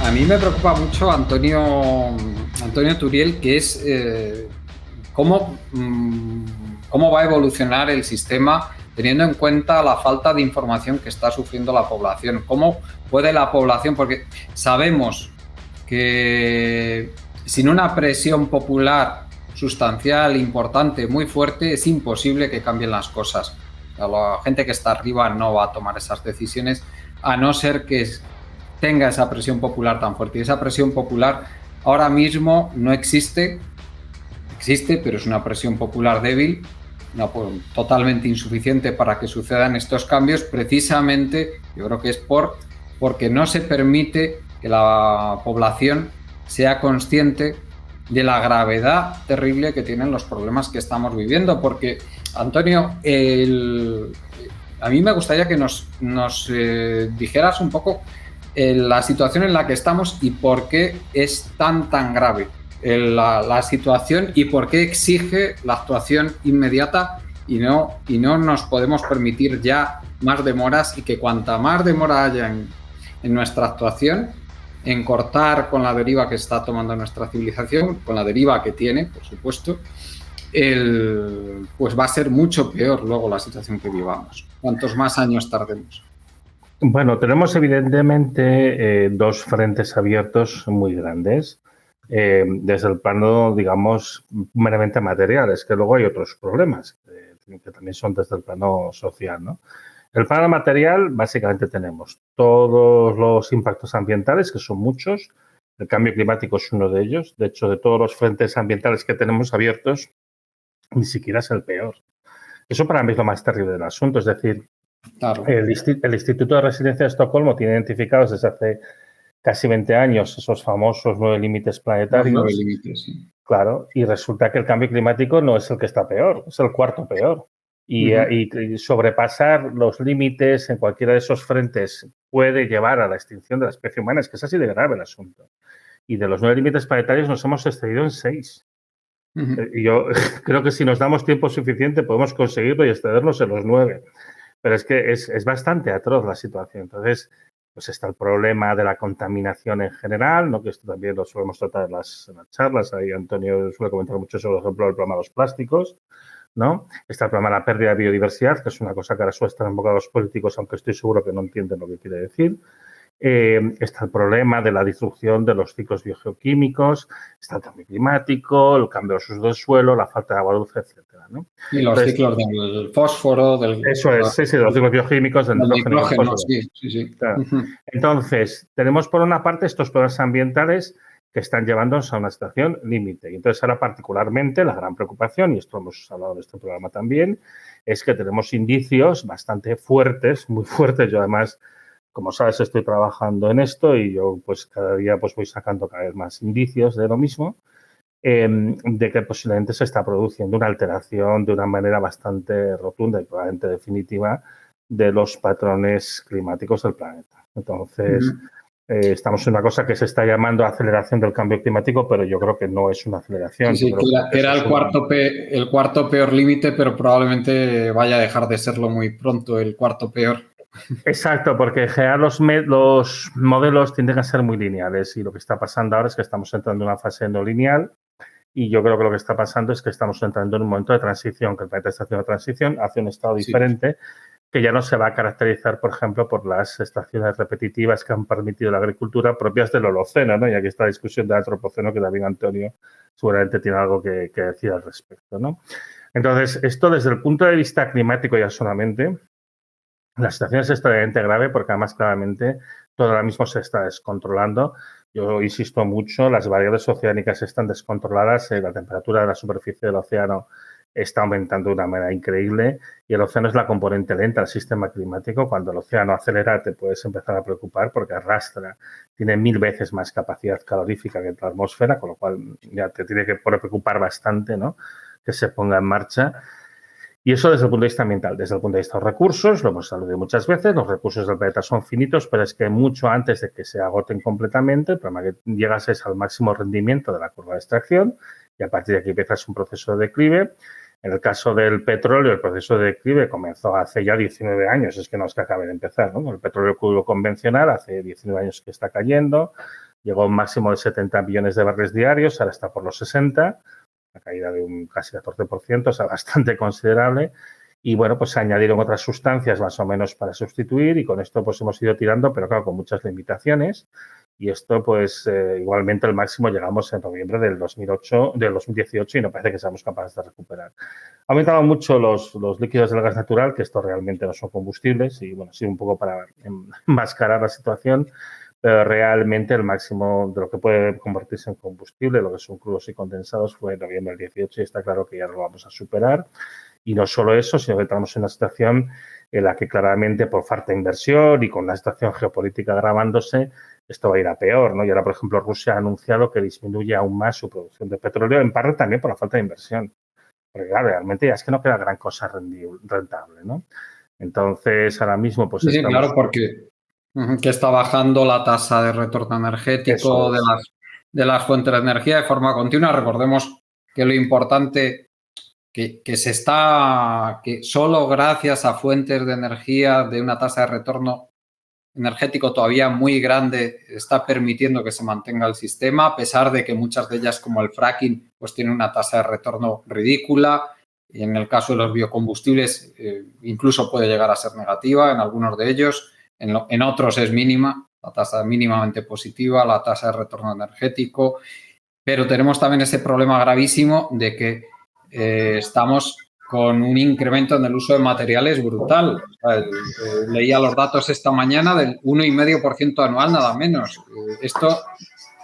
A mí me preocupa mucho Antonio Turiel, que es cómo va a evolucionar el sistema teniendo en cuenta la falta de información que está sufriendo la población. ¿Cómo puede la población? Porque sabemos que sin una presión popular sustancial, importante, muy fuerte, es imposible que cambien las cosas. La gente que está arriba no va a tomar esas decisiones, a no ser que tenga esa presión popular tan fuerte. Y esa presión popular ahora mismo no existe, pero es una presión popular débil, no, totalmente insuficiente para que sucedan estos cambios. Precisamente yo creo que es porque no se permite que la población sea consciente de la gravedad terrible que tienen los problemas que estamos viviendo. Porque, Antonio, a mí me gustaría que nos dijeras un poco la situación en la que estamos y por qué es tan grave la situación y por qué exige la actuación inmediata y no nos podemos permitir ya más demoras, y que cuanta más demora haya en nuestra actuación, en cortar con la deriva que está tomando nuestra civilización, con la deriva que tiene, por supuesto, pues va a ser mucho peor luego la situación que vivamos, cuantos más años tardemos. Bueno, tenemos evidentemente dos frentes abiertos muy grandes. Desde el plano, digamos, meramente material. Es que luego hay otros problemas que también son desde el plano social, ¿no? El plano material, básicamente tenemos todos los impactos ambientales, que son muchos. El cambio climático es uno de ellos. De hecho, de todos los frentes ambientales que tenemos abiertos, ni siquiera es el peor. Eso para mí es lo más terrible del asunto. Es decir, claro, el Instituto de Resiliencia de Estocolmo tiene identificados desde hace casi 20 años esos famosos 9 límites planetarios. 9 límites, sí. Claro, y resulta que el cambio climático no es el que está peor, es el cuarto peor. Y sobrepasar los límites en cualquiera de esos frentes puede llevar a la extinción de la especie humana. Es que es así de grave el asunto. Y de los 9 límites planetarios nos hemos excedido en 6. Y yo creo que si nos damos tiempo suficiente podemos conseguirlo y excedernos en los 9. Pero es que es bastante atroz la situación. Entonces, pues está el problema de la contaminación en general, ¿no? Que esto también lo solemos tratar en las charlas. Ahí Antonio suele comentar mucho sobre, por ejemplo, el problema de los plásticos, ¿no? Está el problema de la pérdida de biodiversidad, que es una cosa que ahora suele estar en boca de los políticos, aunque estoy seguro que no entienden lo que quiere decir. Está el problema de la disrupción de los ciclos biogeoquímicos, está el cambio climático, el cambio de los usos del suelo, la falta de agua dulce, etcétera, ¿no? Y los ciclos del fósforo, Eso es, sí, de los ciclos bioquímicos, del nitrógeno, sí. Claro. Entonces, tenemos por una parte estos problemas ambientales que están llevándonos a una situación límite. Y entonces ahora particularmente la gran preocupación, y esto hemos hablado en este programa también, es que tenemos indicios bastante fuertes, muy fuertes. Yo además, como sabes, estoy trabajando en esto y yo pues cada día pues voy sacando cada vez más indicios de lo mismo, de que posiblemente se está produciendo una alteración de una manera bastante rotunda y probablemente definitiva de los patrones climáticos del planeta. Entonces, estamos en una cosa que se está llamando aceleración del cambio climático, pero yo creo que no es una aceleración. Sí, que era el cuarto peor límite, pero probablemente vaya a dejar de serlo muy pronto, el cuarto peor. Exacto, porque en general los modelos tienden a ser muy lineales y lo que está pasando ahora es que estamos entrando en una fase no lineal y yo creo que lo que está pasando es que estamos entrando en un momento de transición, que el planeta está haciendo transición hacia un estado diferente, que ya no se va a caracterizar, por ejemplo, por las estaciones repetitivas que han permitido la agricultura propias del Holoceno, ¿no? Y aquí está la discusión del Antropoceno, que también Antonio seguramente tiene algo que decir al respecto, ¿no? Entonces, esto desde el punto de vista climático ya solamente, la situación es extremadamente grave porque además claramente todo ahora mismo se está descontrolando. Yo insisto mucho, las variables oceánicas están descontroladas, la temperatura de la superficie del océano está aumentando de una manera increíble y el océano es la componente lenta del sistema climático. Cuando el océano acelera te puedes empezar a preocupar porque arrastra, tiene 1000 veces más capacidad calorífica que la atmósfera, con lo cual ya te tiene que preocupar bastante, ¿no?, que se ponga en marcha. Y eso desde el punto de vista ambiental. Desde el punto de vista de los recursos, lo hemos hablado muchas veces, los recursos del planeta son finitos, pero es que mucho antes de que se agoten completamente, el problema que llegas es al máximo rendimiento de la curva de extracción y a partir de aquí empiezas un proceso de declive. En el caso del petróleo, el proceso de declive comenzó hace ya 19 años, es que no es que acabe de empezar, ¿no? El petróleo crudo convencional hace 19 años que está cayendo, llegó a un máximo de 70 millones de barriles diarios, ahora está por los 60, una caída de un casi 14%, o sea, bastante considerable. Y bueno, pues se añadieron otras sustancias más o menos para sustituir y con esto pues hemos ido tirando, pero claro, con muchas limitaciones. Y esto pues igualmente el máximo llegamos en noviembre del 2018 y no parece que seamos capaces de recuperar. Ha aumentado mucho los líquidos del gas natural, que esto realmente no son combustibles y bueno, sí un poco para enmascarar la situación, pero realmente el máximo de lo que puede convertirse en combustible, lo que son crudos y condensados, fue en noviembre del 18 y está claro que ya lo vamos a superar. Y no solo eso, sino que estamos en una situación en la que claramente por falta de inversión y con la situación geopolítica agravándose, esto va a ir a peor, ¿no? Y ahora, por ejemplo, Rusia ha anunciado que disminuye aún más su producción de petróleo, en parte también por la falta de inversión. Porque claro, realmente ya es que no queda gran cosa rentable, ¿no? Entonces, ahora mismo pues Sí, estamos... claro, porque que está bajando la tasa de retorno energético de las fuentes de energía de forma continua. Recordemos que lo importante que solo gracias a fuentes de energía de una tasa de retorno energético todavía muy grande está permitiendo que se mantenga el sistema, a pesar de que muchas de ellas, como el fracking, pues tienen una tasa de retorno ridícula. Y en el caso de los biocombustibles, incluso puede llegar a ser negativa en algunos de ellos. En otros es mínima, la tasa mínimamente positiva, la tasa de retorno energético. Pero tenemos también ese problema gravísimo de que estamos con un incremento en el uso de materiales brutal. O sea, leía los datos esta mañana del 1,5% anual, nada menos. Esto,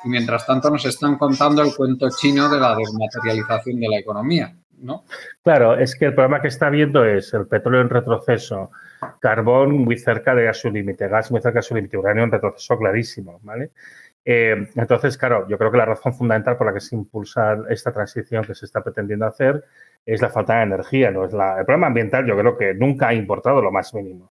y mientras tanto nos están contando el cuento chino de la desmaterialización de la economía, ¿no? Claro, es que el problema que está viendo es el petróleo en retroceso, carbón muy cerca de su límite, gas muy cerca de su límite, uranio en retroceso clarísimo, ¿vale? Entonces, claro, yo creo que la razón fundamental por la que se impulsa esta transición que se está pretendiendo hacer es la falta de energía, no es el problema ambiental. Yo creo que nunca ha importado lo más mínimo.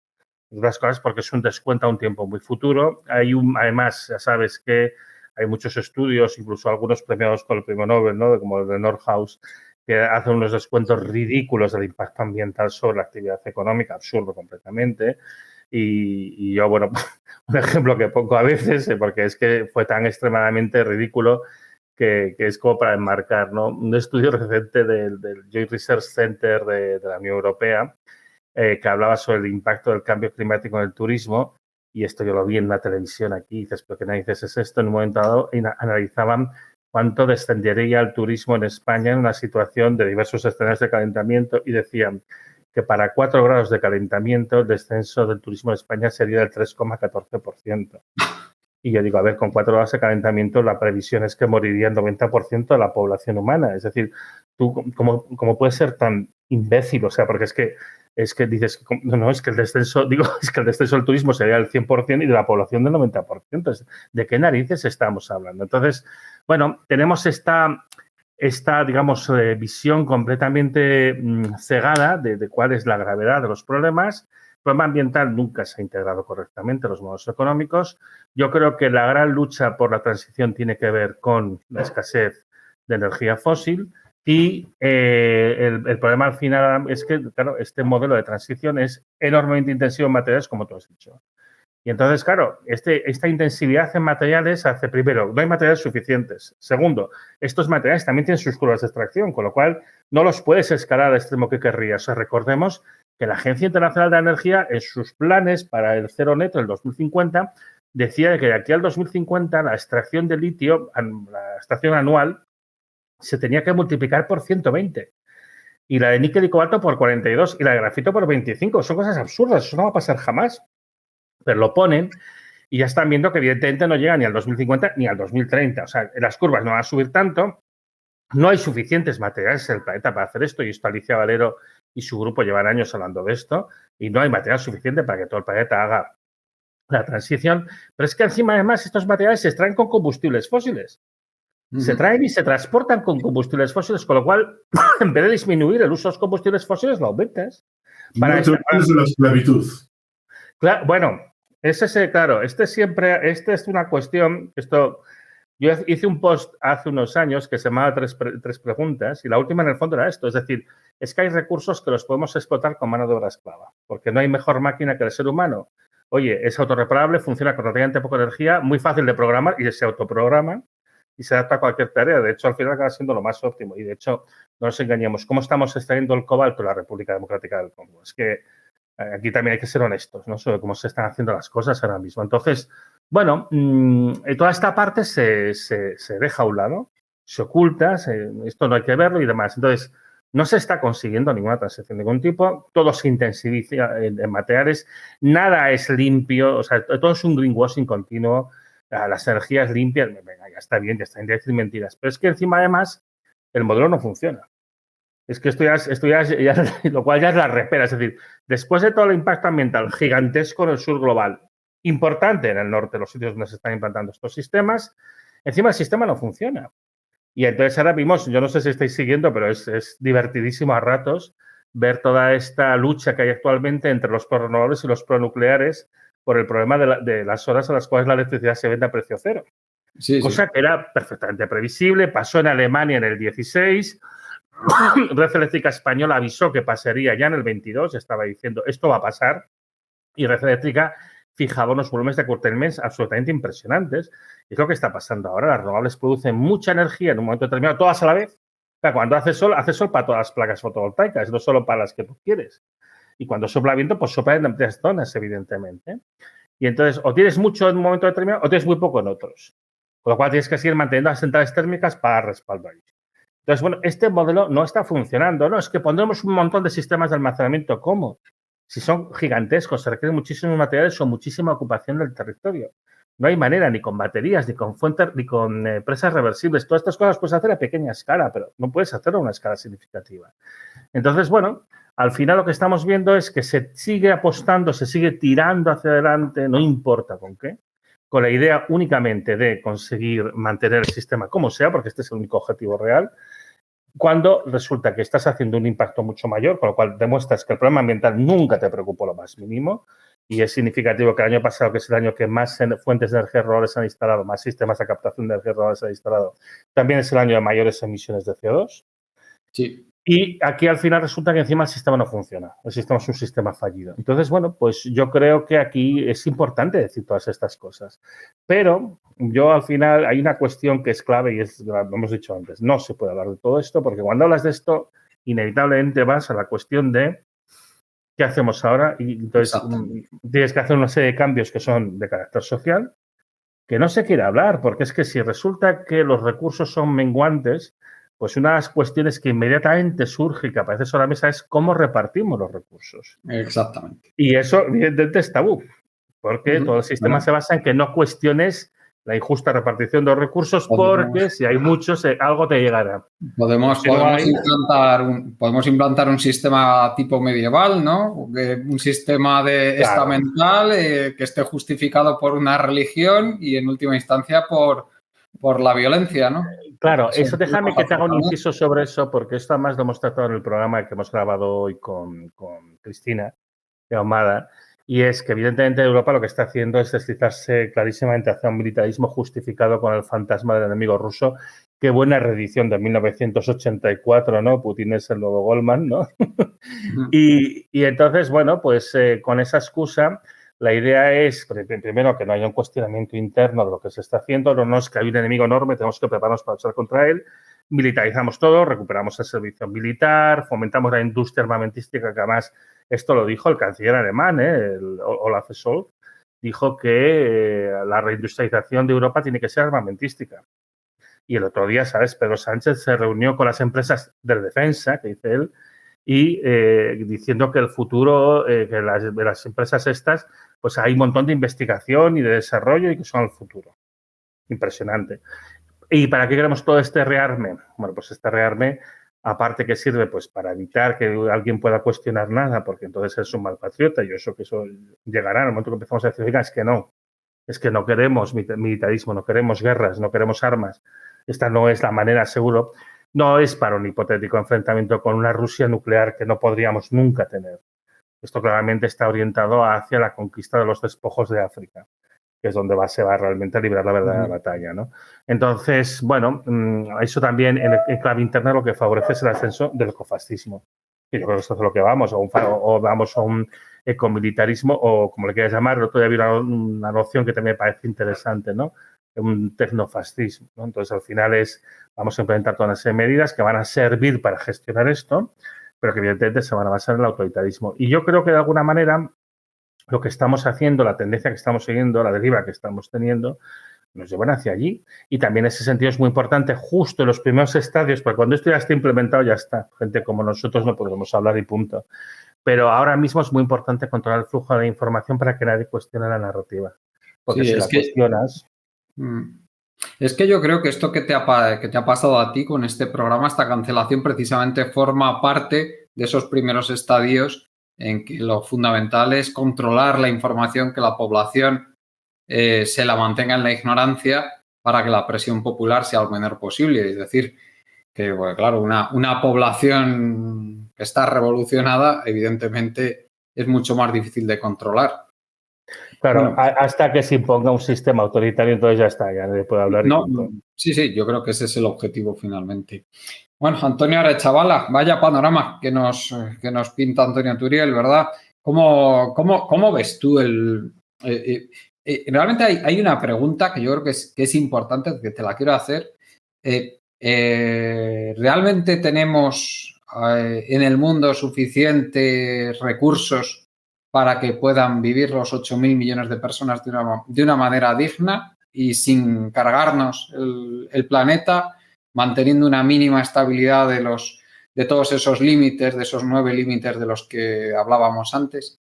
Otras cosas porque es un descuento a un tiempo muy futuro. Además, ya sabes que hay muchos estudios, incluso algunos premiados con el premio Nobel, ¿no? Como el de Nordhaus, que hacen unos descuentos ridículos del impacto ambiental sobre la actividad económica, absurdo completamente. Y yo, bueno, un ejemplo que pongo a veces, porque es que fue tan extremadamente ridículo que es como para enmarcar, ¿no? Un estudio reciente del Joint Research Center de la Unión Europea que hablaba sobre el impacto del cambio climático en el turismo, y esto yo lo vi en la televisión aquí, y dices, ¿pero qué narices es esto? En un momento dado analizaban cuánto descendería el turismo en España en una situación de diversos escenarios de calentamiento y decían que para 4 grados de calentamiento el descenso del turismo en España sería del 3,14%. Y yo digo, a ver, con 4 grados de calentamiento la previsión es que moriría el 90% de la población humana. Es decir, tú, ¿cómo puedes ser tan imbécil? O sea, porque es que dices, no, es que el descenso del turismo sería del 100% y de la población del 90%. ¿De qué narices estamos hablando? Entonces, bueno, tenemos esta digamos, visión completamente cegada de cuál es la gravedad de los problemas. El problema ambiental nunca se ha integrado correctamente en los modelos económicos. Yo creo que la gran lucha por la transición tiene que ver con la escasez de energía fósil y el problema al final es que, claro, este modelo de transición es enormemente intensivo en materiales, como tú has dicho. Y entonces, claro, esta intensividad en materiales hace, primero, no hay materiales suficientes. Segundo, estos materiales también tienen sus curvas de extracción, con lo cual no los puedes escalar al extremo que querrías. O sea, recordemos que la Agencia Internacional de la Energía, en sus planes para el cero neto del 2050, decía que de aquí al 2050 la extracción de litio, la extracción anual, se tenía que multiplicar por 120. Y la de níquel y cobalto por 42 y la de grafito por 25. Son cosas absurdas, eso no va a pasar jamás. Pero lo ponen y ya están viendo que evidentemente no llega ni al 2050 ni al 2030. O sea, las curvas no van a subir tanto, no hay suficientes materiales en el planeta para hacer esto, y esto Alicia Valero y su grupo llevan años hablando de esto, y no hay material suficiente para que todo el planeta haga la transición. Pero es que encima, además, estos materiales se extraen con combustibles fósiles. Se traen y se transportan con combustibles fósiles, con lo cual, en vez de disminuir el uso de los combustibles fósiles, lo aumentas. Para de la esclavitud. Claro, bueno, claro, esta es una cuestión, yo hice un post hace unos años que se llamaba tres preguntas, y la última en el fondo era esto, es decir, es que hay recursos que los podemos explotar con mano de obra esclava, porque no hay mejor máquina que el ser humano. oye, es autorreparable, funciona con relativamente poca energía, muy fácil de programar y se autoprograma y se adapta a cualquier tarea. De hecho, al final acaba siendo lo más óptimo. Y de hecho, no nos engañemos, ¿cómo estamos extrayendo el cobalto en la República Democrática del Congo? Es que aquí también hay que ser honestos, ¿no? Sobre cómo se están haciendo las cosas ahora mismo. Entonces, bueno, toda esta parte se deja a un lado, se oculta, esto no hay que verlo y demás. Entonces, no se está consiguiendo ninguna transición de ningún tipo, todo se intensifica en materiales, nada es limpio, o sea, todo es un greenwashing continuo, las energías limpias, venga, ya está bien, ya está bien decir mentiras, pero es que encima además el modelo no funciona. Es que esto ya, lo cual ya es la repera. Es decir, después de todo el impacto ambiental gigantesco en el sur global, importante en el norte, los sitios donde se están implantando estos sistemas, encima el sistema no funciona. Y entonces ahora vimos, yo no sé si estáis siguiendo, pero es divertidísimo a ratos ver toda esta lucha que hay actualmente entre los prorrenovables y los pronucleares por el problema de las horas a las cuales la electricidad se vende a precio cero. Sí, cosa que era perfectamente previsible, pasó en Alemania en el 16. Red Eléctrica Española avisó que pasaría ya en el 22, estaba diciendo esto va a pasar y Red Eléctrica fijaba unos volúmenes de curtailment absolutamente impresionantes. Y es lo que está pasando ahora. Las renovables producen mucha energía en un momento determinado, todas a la vez. O sea, cuando hace sol para todas las placas fotovoltaicas, no solo para las que tú quieres. Y cuando sopla viento, pues sopla en amplias zonas, evidentemente. Y entonces, o tienes mucho en un momento determinado o tienes muy poco en otros. Con lo cual tienes que seguir manteniendo las centrales térmicas para respaldar. Entonces, bueno, este modelo no está funcionando, ¿no? Es que pondremos un montón de sistemas de almacenamiento. ¿Cómo? Si son gigantescos, se requieren muchísimos materiales o muchísima ocupación del territorio. No hay manera, ni con baterías, ni con fuentes, ni con presas reversibles. Todas estas cosas puedes hacer a pequeña escala, pero no puedes hacerlo a una escala significativa. Entonces, bueno, al final lo que estamos viendo es que se sigue apostando, se sigue tirando hacia adelante, no importa con qué, con la idea únicamente de conseguir mantener el sistema como sea, porque este es el único objetivo real, cuando resulta que estás haciendo un impacto mucho mayor, con lo cual demuestras que el problema ambiental nunca te preocupó lo más mínimo, y es significativo que el año pasado, que es el año que más fuentes de energía renovables se han instalado, más sistemas de captación de energía renovables se han instalado, también es el año de mayores emisiones de CO2. Sí. Y aquí al final resulta que encima el sistema no funciona. El sistema es un sistema fallido. Entonces, bueno, pues yo creo que aquí es importante decir todas estas cosas. Pero yo al final hay una cuestión que es clave y es, lo hemos dicho antes, no se puede hablar de todo esto porque cuando hablas de esto, inevitablemente vas a la cuestión de qué hacemos ahora y entonces tienes que hacer una serie de cambios que son de carácter social, que no se quiere hablar porque es que si resulta que los recursos son menguantes, pues una de las cuestiones que inmediatamente surge y que aparece sobre la mesa es cómo repartimos los recursos. Exactamente. Y eso, evidentemente, es tabú, porque todo el sistema se basa en que no cuestiones la injusta repartición de los recursos, porque si hay muchos, algo te llegará. Podemos implantar un sistema tipo medieval, ¿no? Un sistema estamental que esté justificado por una religión y, en última instancia, por la violencia, ¿no? Claro, eso déjame que te haga un inciso sobre eso, porque esto además lo hemos tratado en el programa que hemos grabado hoy con Cristina de Ahumada, y es que evidentemente Europa lo que está haciendo es deslizarse clarísimamente hacia un militarismo justificado con el fantasma del enemigo ruso. Qué buena reedición de 1984, ¿no? Putin es el nuevo Goldman, ¿no? y entonces, bueno, pues con esa excusa, la idea es, primero, que no haya un cuestionamiento interno de lo que se está haciendo, no es que hay un enemigo enorme, tenemos que prepararnos para luchar contra él, militarizamos todo, recuperamos el servicio militar, fomentamos la industria armamentística, que además esto lo dijo el canciller alemán, el Olaf Scholz, dijo que la reindustrialización de Europa tiene que ser armamentística. Y el otro día, ¿sabes? Pedro Sánchez se reunió con las empresas de defensa, que dice él, y diciendo que el futuro, que las empresas estas, pues hay un montón de investigación y de desarrollo y que son el futuro. Impresionante. ¿Y para qué queremos todo este rearme? Bueno, pues este rearme, aparte que sirve pues para evitar que alguien pueda cuestionar nada, porque entonces es un mal patriota y eso llegará en el momento que empezamos a decir, oiga, es que no queremos militarismo, no queremos guerras, no queremos armas. Esta no es la manera, seguro. No es para un hipotético enfrentamiento con una Rusia nuclear que no podríamos nunca tener. Esto claramente está orientado hacia la conquista de los despojos de África, que es donde se va realmente a librar la verdadera batalla, ¿no? Entonces, bueno, eso también en clave interna lo que favorece es el ascenso del ecofascismo. Y yo creo que esto es lo que vamos, o vamos a un ecomilitarismo o como le quieras llamar. El otro día había una noción que también me parece interesante, ¿no? Un tecnofascismo, ¿no? Entonces, al final vamos a implementar toda una serie de medidas que van a servir para gestionar esto, pero que evidentemente se van a basar en el autoritarismo. Y yo creo que de alguna manera lo que estamos haciendo, la tendencia que estamos siguiendo, la deriva que estamos teniendo, nos llevan hacia allí. Y también en ese sentido es muy importante justo en los primeros estadios, porque cuando esto ya esté implementado ya está. Gente como nosotros no podemos hablar y punto. Pero ahora mismo es muy importante controlar el flujo de información para que nadie cuestione la narrativa. Porque sí, si la cuestionas... Es que yo creo que esto que te ha pasado a ti con este programa, esta cancelación, precisamente forma parte de esos primeros estadios en que lo fundamental es controlar la información, que la población se la mantenga en la ignorancia para que la presión popular sea lo menor posible. Es decir, que, bueno, claro, una población que está revolucionada, evidentemente, es mucho más difícil de controlar. Claro, bueno, hasta que se imponga un sistema autoritario, entonces ya está, ya le puedo hablar. No, sí, yo creo que ese es el objetivo finalmente. Bueno, Antonio Arechavala, vaya panorama que nos pinta Antonio Turiel, ¿verdad? ¿Cómo ves tú realmente hay una pregunta que yo creo que es importante, que te la quiero hacer. ¿Realmente tenemos en el mundo suficientes recursos para que puedan vivir los 8.000 millones de personas de una manera digna y sin cargarnos el planeta, manteniendo una mínima estabilidad de todos esos límites, de esos 9 límites de los que hablábamos antes?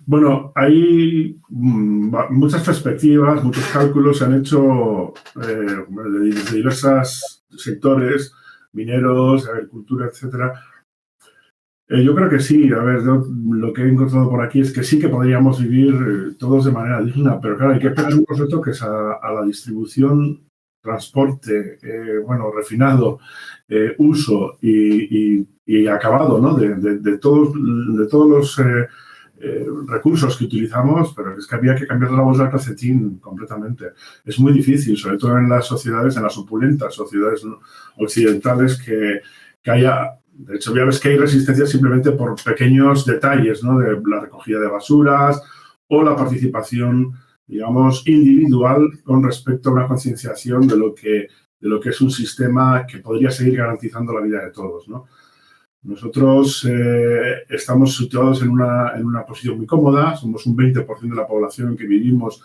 Bueno, hay muchas perspectivas, muchos cálculos se han hecho desde diversos sectores, mineros, agricultura, etcétera. Yo creo que sí. A ver, lo que he encontrado por aquí es que sí que podríamos vivir todos de manera digna, pero claro, hay que esperar unos retoques a la distribución, transporte, refinado, uso y acabado, ¿no? de todos los recursos que utilizamos, pero es que había que cambiar la bolsa del calcetín completamente. Es muy difícil, sobre todo en las sociedades, en las opulentas sociedades occidentales, que haya... De hecho, ya ves que hay resistencia simplemente por pequeños detalles, ¿no? De la recogida de basuras o la participación, digamos, individual con respecto a una concienciación de lo que es un sistema que podría seguir garantizando la vida de todos, ¿no? Nosotros estamos situados en una posición muy cómoda. Somos un 20% de la población que vivimos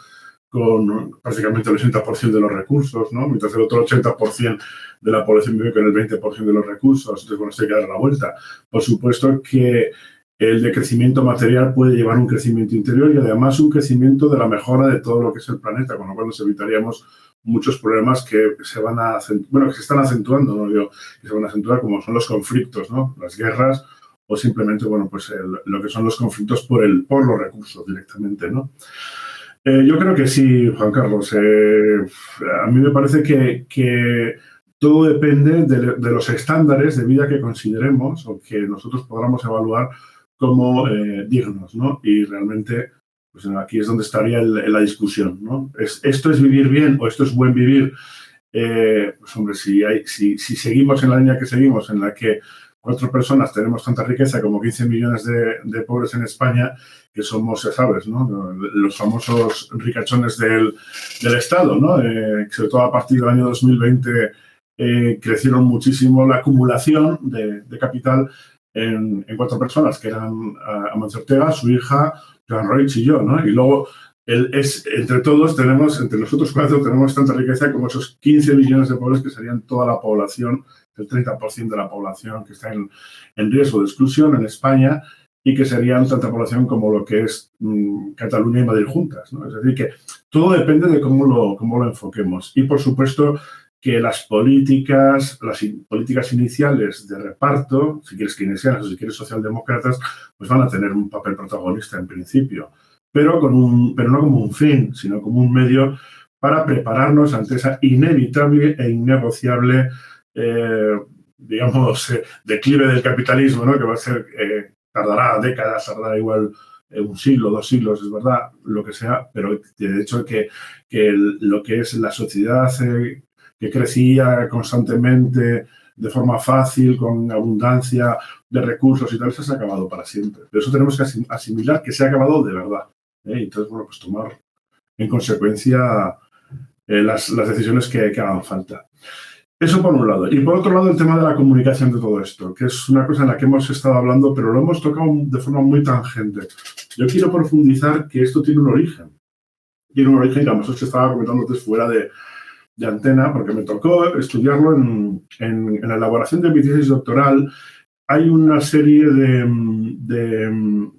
con prácticamente el 80% de los recursos, ¿no? Mientras el otro 80% de la población vive con el 20% de los recursos. Entonces, bueno, esto hay que dar la vuelta. Por supuesto que el decrecimiento material puede llevar a un crecimiento interior y además un crecimiento de la mejora de todo lo que es el planeta, con lo cual nos evitaríamos muchos problemas que se están acentuando, ¿no? Que se van a acentuar, como son los conflictos, ¿no? Las guerras o simplemente, bueno, pues lo que son los conflictos por los recursos directamente, ¿no? Yo creo que sí, Juan Carlos. A mí me parece que todo depende de los estándares de vida que consideremos o que nosotros podamos evaluar como dignos, ¿no? Y realmente, pues aquí es donde estaría la discusión, ¿no? ¿Esto es vivir bien o esto es buen vivir? Pues hombre, si seguimos en la línea que seguimos, en la que 4 personas tenemos tanta riqueza como 15 millones de pobres en España, que somos, ya sabes, ¿no? Los famosos ricachones del Estado, ¿no? Sobre todo a partir del año 2020 crecieron muchísimo la acumulación de capital en 4 personas, que eran Amancio Ortega, su hija, Joan Roig y yo, ¿no? Y luego entre nosotros 4 tenemos tanta riqueza como esos 15 millones de pobres, que serían toda la población, el 30% de la población que está en riesgo de exclusión en España, y que serían tanta población como lo que es Cataluña y Madrid juntas, ¿no? Es decir, que todo depende de cómo lo enfoquemos. Y, por supuesto, que las políticas iniciales de reparto, si quieres keynesianas o si quieres socialdemócratas, pues van a tener un papel protagonista en principio, pero no como un fin, sino como un medio para prepararnos ante esa inevitable e innegociable, declive del capitalismo, ¿no? Que va a ser, tardará décadas, tardará igual un siglo, 2 siglos, es verdad, lo que sea, pero de hecho que lo que es la sociedad que crecía constantemente de forma fácil, con abundancia de recursos y tal, eso se ha acabado para siempre. Pero eso tenemos que asimilar que se ha acabado de verdad. Entonces, bueno, pues tomar en consecuencia las decisiones que hagan falta. Eso por un lado. Y por otro lado, el tema de la comunicación de todo esto, que es una cosa en la que hemos estado hablando, pero lo hemos tocado de forma muy tangente. Yo quiero profundizar que esto tiene un origen. Tiene un origen, digamos, es que estaba comentando antes fuera de antena, porque me tocó estudiarlo en la elaboración de mi tesis doctoral. Hay una serie de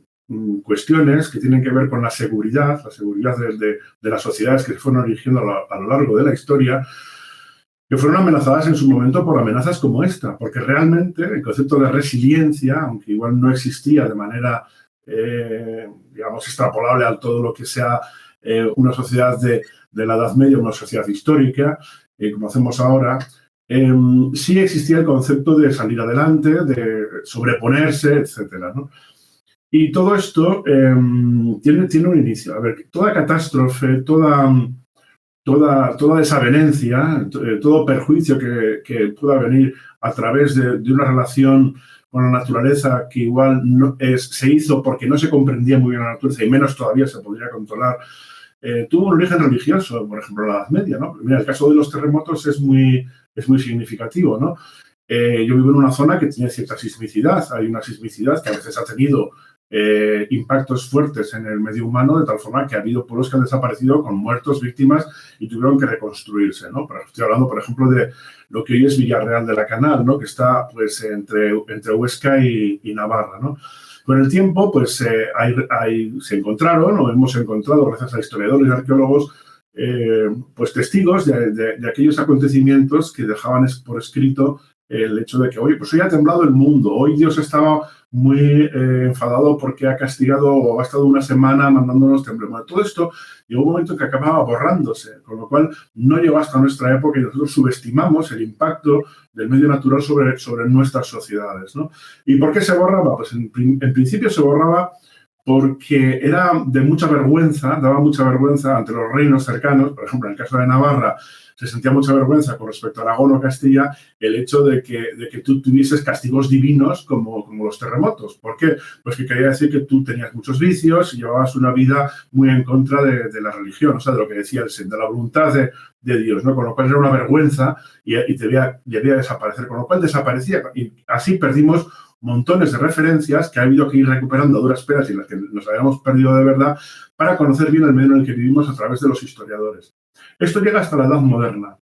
cuestiones que tienen que ver con la seguridad de las sociedades que se fueron erigiendo a lo largo de la historia, que fueron amenazadas en su momento por amenazas como esta, porque realmente el concepto de resiliencia, aunque igual no existía de manera, digamos, extrapolable a todo lo que sea una sociedad de la Edad Media, una sociedad histórica, como hacemos ahora, sí existía el concepto de salir adelante, de sobreponerse, etcétera, ¿no? Y todo esto tiene un inicio. A ver, toda catástrofe, toda desavenencia, todo perjuicio que pueda venir a través de una relación con la naturaleza que igual se hizo porque no se comprendía muy bien la naturaleza y menos todavía se podría controlar, tuvo un origen religioso, por ejemplo, en la Edad Media, ¿no? Mira, el caso de los terremotos es muy significativo, ¿no? Yo vivo en una zona que tiene cierta sismicidad. Hay una sismicidad que a veces ha tenido impactos fuertes en el medio humano, de tal forma que ha habido pueblos que han desaparecido con muertos, víctimas, y tuvieron que reconstruirse, ¿no? Pero estoy hablando, por ejemplo, de lo que hoy es Villarreal de la Canal, ¿no? Que está pues entre Huesca y Navarra, ¿no? Con el tiempo, pues se encontraron, o hemos encontrado, gracias a historiadores y arqueólogos, pues testigos de aquellos acontecimientos que dejaban por escrito el hecho de que, oye, pues hoy ha temblado el mundo, hoy Dios estaba muy enfadado porque ha castigado o ha estado una semana mandándonos temblores. Bueno, todo esto llegó un momento que acababa borrándose, con lo cual no llegó hasta nuestra época y nosotros subestimamos el impacto del medio natural sobre nuestras sociedades, ¿no? ¿Y por qué se borraba? Pues en principio se borraba porque era de mucha vergüenza, daba mucha vergüenza ante los reinos cercanos. Por ejemplo, en el caso de Navarra, se sentía mucha vergüenza con respecto a Aragón o Castilla el hecho de que tú tuvieses castigos divinos como los terremotos. ¿Por qué? Pues que quería decir que tú tenías muchos vicios y llevabas una vida muy en contra de la religión, o sea, de lo que decía el Sen, de la voluntad de Dios, ¿no? Con lo cual era una vergüenza y debía desaparecer, con lo cual desaparecía. Y así perdimos montones de referencias que ha habido que ir recuperando a duras penas y las que nos habíamos perdido de verdad para conocer bien el medio en el que vivimos a través de los historiadores. Esto llega hasta la Edad Moderna.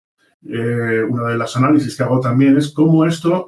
Uno de los análisis que hago también es cómo esto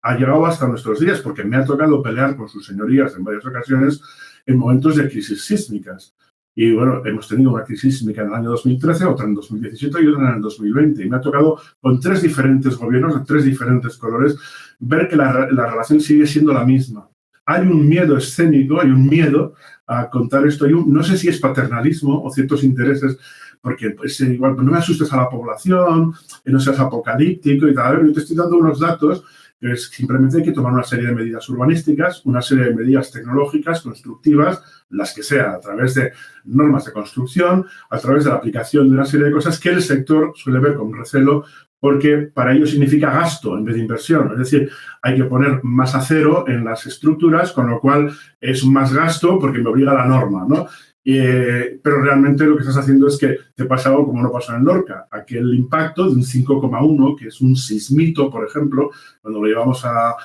ha llegado hasta nuestros días, porque me ha tocado pelear con sus señorías en varias ocasiones en momentos de crisis sísmicas. Y bueno, hemos tenido una crisis sísmica en el año 2013, otra en 2017 y otra en el 2020. Y me ha tocado con 3 diferentes gobiernos de 3 diferentes colores ver que la relación sigue siendo la misma. Hay un miedo escénico, hay un miedo a contar esto. No sé si es paternalismo o ciertos intereses, porque pues, igual no me asustes a la población, no seas apocalíptico y tal. Yo te estoy dando unos datos que simplemente hay que tomar una serie de medidas urbanísticas, una serie de medidas tecnológicas, constructivas, las que sea, a través de normas de construcción, a través de la aplicación de una serie de cosas que el sector suele ver con recelo, porque para ello significa gasto en vez de inversión. Es decir, hay que poner más acero en las estructuras, con lo cual es más gasto porque me obliga la norma, ¿no? Pero realmente lo que estás haciendo es que te pasa algo como no pasó en Lorca. Aquel impacto de un 5,1, que es un sismito, por ejemplo, cuando lo llevamos a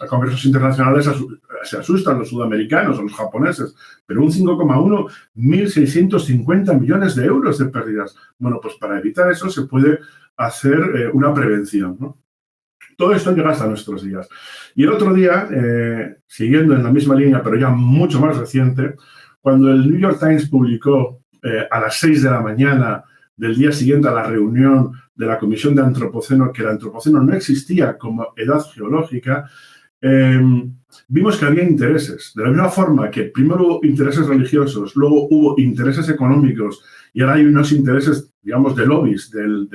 congresos internacionales se asustan los sudamericanos o los japoneses, pero un 5,1, 1.650 millones de euros de pérdidas. Bueno, pues para evitar eso se puede hacer una prevención, ¿no? Todo esto llega hasta nuestros días. Y el otro día, siguiendo en la misma línea, pero ya mucho más reciente, cuando el New York Times publicó a las 6 de la mañana del día siguiente a la reunión de la Comisión de Antropoceno, que el Antropoceno no existía como edad geológica, vimos que había intereses. De la misma forma que primero hubo intereses religiosos, luego hubo intereses económicos y ahora hay unos intereses, digamos, de lobbies del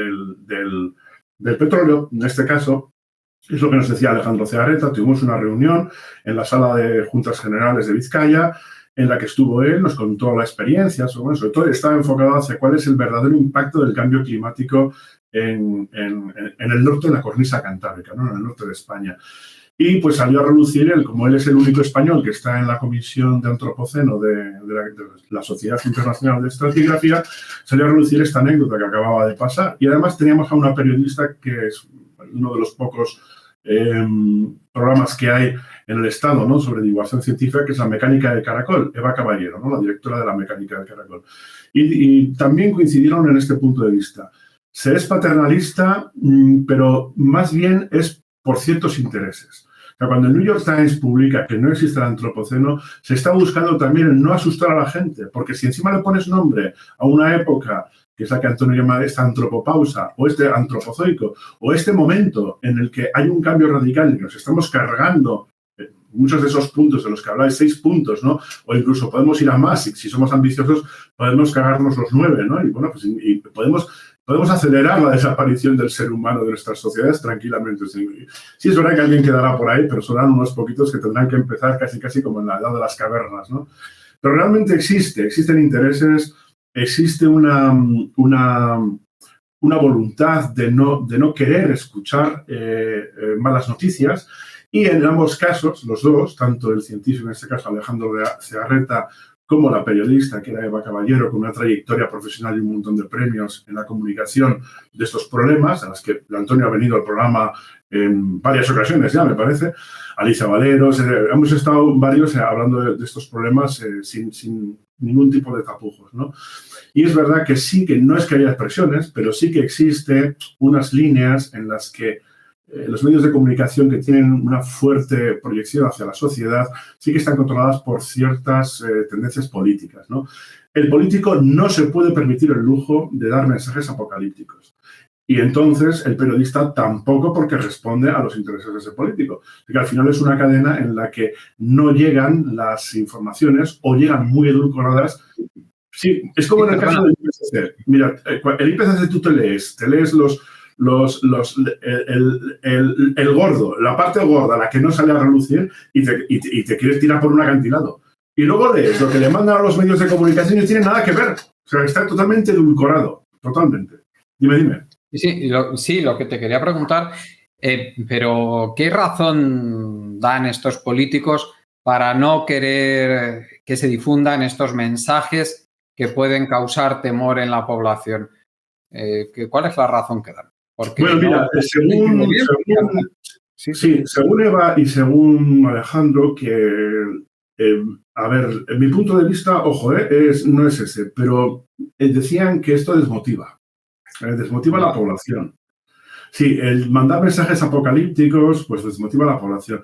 petróleo, en este caso. Es lo que nos decía Alejandro Cearreta. Tuvimos una reunión en la sala de Juntas Generales de Vizcaya en la que estuvo él, nos contó la experiencia, sobre todo estaba enfocado hacia cuál es el verdadero impacto del cambio climático en el norte de la cornisa cantábrica, ¿no? En el norte de España. Y pues salió a relucir, como él es el único español que está en la Comisión de Antropoceno de la Sociedad Internacional de Estratigrafía, salió a relucir esta anécdota que acababa de pasar. Y además teníamos a una periodista que es uno de los pocos programas que hay en el Estado, ¿no?, sobre divulgación científica, que es La Mecánica del Caracol, Eva Caballero, ¿no?, la directora de La Mecánica del Caracol. Y también coincidieron en este punto de vista. Se es paternalista, pero más bien es por ciertos intereses. O sea, cuando el New York Times publica que no existe el antropoceno, se está buscando también el no asustar a la gente, porque si encima le pones nombre a una época, que es la que Antonio llama esta antropopausa, o este antropozoico, o este momento en el que hay un cambio radical y que nos estamos cargando muchos de esos puntos de los que habláis, 6 puntos, ¿no? O incluso podemos ir a más, y si somos ambiciosos podemos cargarnos los 9, ¿no? Y bueno, pues y podemos acelerar la desaparición del ser humano de nuestras sociedades tranquilamente. Sí, es verdad que alguien quedará por ahí, pero serán unos poquitos que tendrán que empezar casi como en la edad de las cavernas, ¿no? Pero realmente existen intereses, existe una voluntad de no querer escuchar malas noticias. Y en ambos casos, los dos, tanto el científico, en este caso Alejandro Zegarreta, como la periodista, que era Eva Caballero, con una trayectoria profesional y un montón de premios en la comunicación de estos problemas, a las que Antonio ha venido al programa en varias ocasiones ya, me parece, Alicia Valeros, hemos estado varios hablando de estos problemas sin ningún tipo de tapujos, ¿no? Y es verdad que sí, que no es que haya expresiones, pero sí que existe unas líneas en las que los medios de comunicación que tienen una fuerte proyección hacia la sociedad sí que están controladas por ciertas tendencias políticas, ¿no? El político no se puede permitir el lujo de dar mensajes apocalípticos. Y entonces el periodista tampoco, porque responde a los intereses de ese político. Porque al final es una cadena en la que no llegan las informaciones o llegan muy edulcoradas. Sí, es como en el caso del IPCC. Mira, el IPCC tú te lees el gordo, la parte gorda, la que no sale a relucir y te quieres tirar por un acantilado. Y luego lees lo que le mandan a los medios de comunicación y no tiene nada que ver. O sea, está totalmente edulcorado, totalmente. Dime. Sí, lo que te quería preguntar, pero ¿qué razón dan estos políticos para no querer que se difundan estos mensajes que pueden causar temor en la población? ¿Cuál es la razón que dan? Porque bueno, mira, según Eva y según Alejandro, que, a ver, en mi punto de vista, ojo, no es ese, pero decían que esto desmotiva a la población. Sí, el mandar mensajes apocalípticos, pues desmotiva a la población.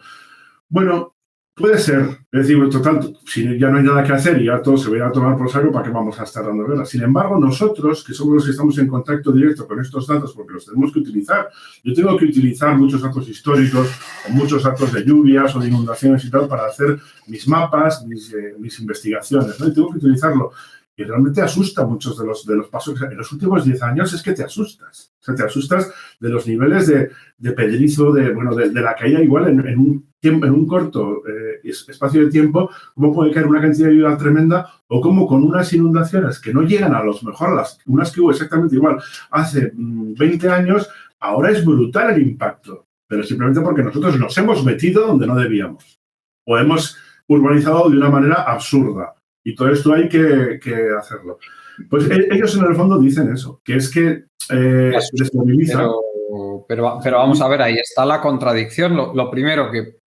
Bueno, puede ser, es decir, total, si ya no hay nada que hacer y ya todo se va a tomar por saco, ¿para qué vamos a estar dando guerra? Sin embargo, nosotros, que somos los que estamos en contacto directo con estos datos, porque los tenemos que utilizar, yo tengo que utilizar muchos datos históricos, o muchos datos de lluvias o de inundaciones y tal, para hacer mis mapas, mis investigaciones, ¿no? Y tengo que utilizarlo. Y realmente asusta muchos de los pasos. En los últimos 10 años es que te asustas. O sea, te asustas de los niveles de pedrizo, de la caída igual en un corto espacio de tiempo, cómo puede caer una cantidad de lluvia tremenda o cómo con unas inundaciones que no llegan a los mejor, unas que hubo exactamente igual hace 20 años, ahora es brutal el impacto. Pero simplemente porque nosotros nos hemos metido donde no debíamos. O hemos urbanizado de una manera absurda. Y todo esto hay que hacerlo. Pues ellos en el fondo dicen eso, que es que desmoviliza. Pero vamos a ver, ahí está la contradicción. Lo primero que,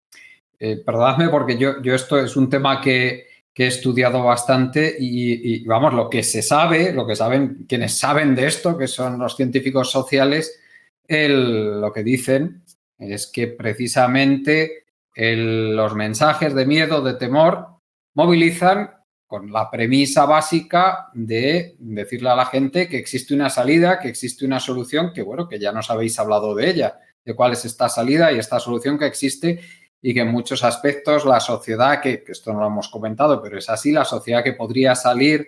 perdonadme porque yo esto es un tema que he estudiado bastante y vamos, lo que saben quienes saben de esto, que son los científicos sociales, lo que dicen es que precisamente los mensajes de miedo, de temor, movilizan con la premisa básica de decirle a la gente que existe una salida, que existe una solución, que bueno, que ya nos habéis hablado de ella, de cuál es esta salida y esta solución que existe y que en muchos aspectos la sociedad, que esto no lo hemos comentado, pero es así, la sociedad que podría salir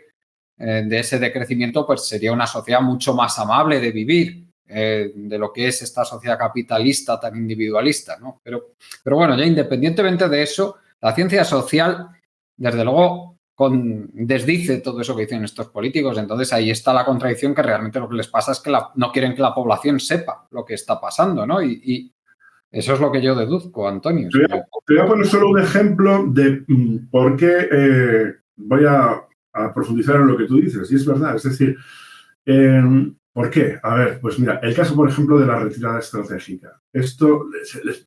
de ese decrecimiento, pues sería una sociedad mucho más amable de vivir, de lo que es esta sociedad capitalista tan individualista, ¿no? Pero bueno, ya independientemente de eso, la ciencia social, desde luego, desdice todo eso que dicen estos políticos. Entonces ahí está la contradicción, que realmente lo que les pasa es que no quieren que la población sepa lo que está pasando, ¿no? Y eso es lo que yo deduzco, Antonio. Te voy a poner solo un ejemplo de por qué voy a profundizar en lo que tú dices. Y es verdad, es decir, ¿por qué? A ver, pues mira, el caso, por ejemplo, de la retirada estratégica. Esto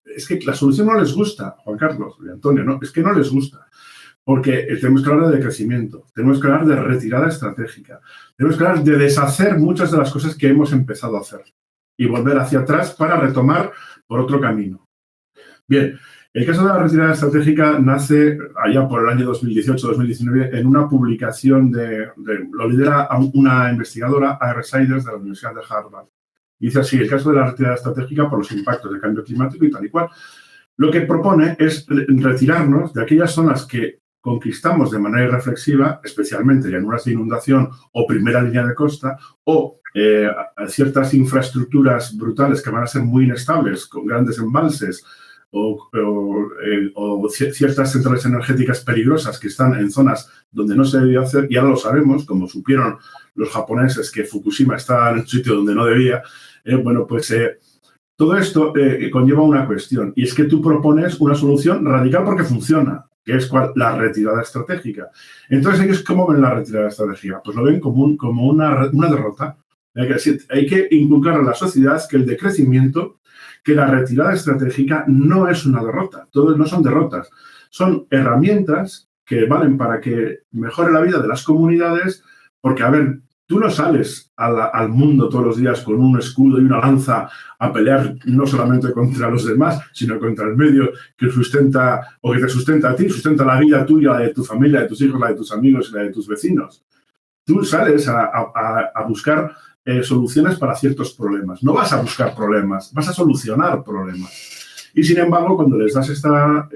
es que la solución no les gusta, Juan Carlos y Antonio, ¿no? Es que no les gusta. Porque tenemos que hablar de decrecimiento, tenemos que hablar de retirada estratégica, tenemos que hablar de deshacer muchas de las cosas que hemos empezado a hacer y volver hacia atrás para retomar por otro camino. Bien, el caso de la retirada estratégica nace allá por el año 2018-2019 en una publicación lo lidera una investigadora, A.R. Siders, de la Universidad de Harvard. Dice así: el caso de la retirada estratégica por los impactos del cambio climático y tal y cual. Lo que propone es retirarnos de aquellas zonas que conquistamos de manera irreflexiva, especialmente llanuras de inundación o primera línea de costa, o ciertas infraestructuras brutales que van a ser muy inestables, con grandes embalses, o ciertas centrales energéticas peligrosas que están en zonas donde no se debía hacer, y ahora lo sabemos, como supieron los japoneses que Fukushima estaba en un sitio donde no debía. Todo esto conlleva una cuestión, y es que tú propones una solución radical porque funciona, que es la retirada estratégica. Entonces, ellos, ¿cómo ven la retirada estratégica? Pues lo ven como una derrota. Hay que inculcar a la sociedad que el decrecimiento, que la retirada estratégica no es una derrota. Todos no son derrotas. Son herramientas que valen para que mejore la vida de las comunidades, porque, a ver, tú no sales al mundo todos los días con un escudo y una lanza a pelear no solamente contra los demás, sino contra el medio que sustenta o que te sustenta a ti, sustenta la vida tuya, la de tu familia, de tus hijos, la de tus amigos y la de tus vecinos. Tú sales a buscar soluciones para ciertos problemas. No vas a buscar problemas, vas a solucionar problemas. Y, sin embargo, cuando les das esta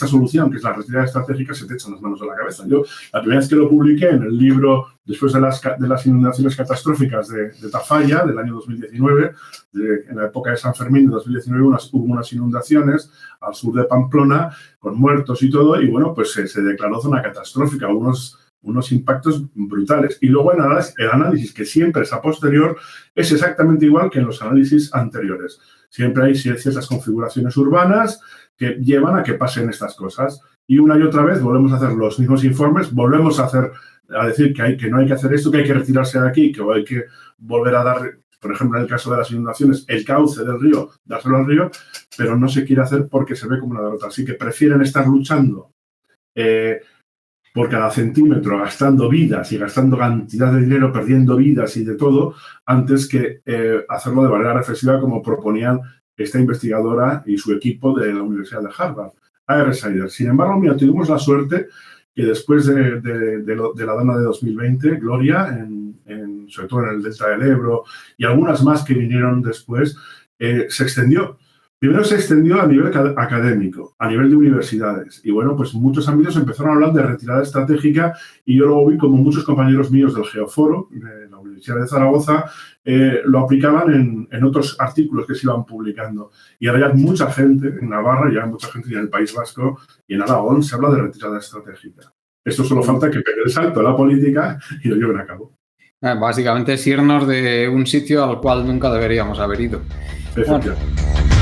solución, que es la retirada estratégica, se te echan las manos a la cabeza. Yo, la primera vez que lo publiqué en el libro, después de las inundaciones catastróficas de Tafalla, del año 2019, en la época de San Fermín de 2019, hubo unas inundaciones al sur de Pamplona, con muertos y todo, y bueno, pues se declaró zona catastrófica, unos impactos brutales. Y luego el análisis, que siempre es a posterior, es exactamente igual que en los análisis anteriores. Siempre hay ciertas configuraciones urbanas que llevan a que pasen estas cosas. Y una y otra vez volvemos a hacer los mismos informes, volvemos a decir que no hay que hacer esto, que hay que retirarse de aquí, que hay que volver a dar, por ejemplo, en el caso de las inundaciones, el cauce del río, dárselo al río, pero no se quiere hacer porque se ve como una derrota. Así que prefieren estar luchando por cada centímetro, gastando vidas y gastando cantidad de dinero, perdiendo vidas y de todo, antes que hacerlo de manera reflexiva, como proponían esta investigadora y su equipo de la Universidad de Harvard, A.R. Siders. Sin embargo, mira, tuvimos la suerte que después de la Dana de 2020, Gloria, sobre todo en el Delta del Ebro, y algunas más que vinieron después, se extendió. Primero se extendió a nivel académico, a nivel de universidades. Y bueno, pues muchos ámbitos empezaron a hablar de retirada estratégica, y yo luego vi como muchos compañeros míos del Geoforo, de la Universidad de Zaragoza, lo aplicaban en otros artículos que se iban publicando. Y ahora ya mucha gente en Navarra, ya mucha gente en el País Vasco y en Aragón se habla de retirada estratégica. Esto solo falta que pegue el salto a la política y lo lleven a cabo. Básicamente es irnos de un sitio al cual nunca deberíamos haber ido. Efectivamente.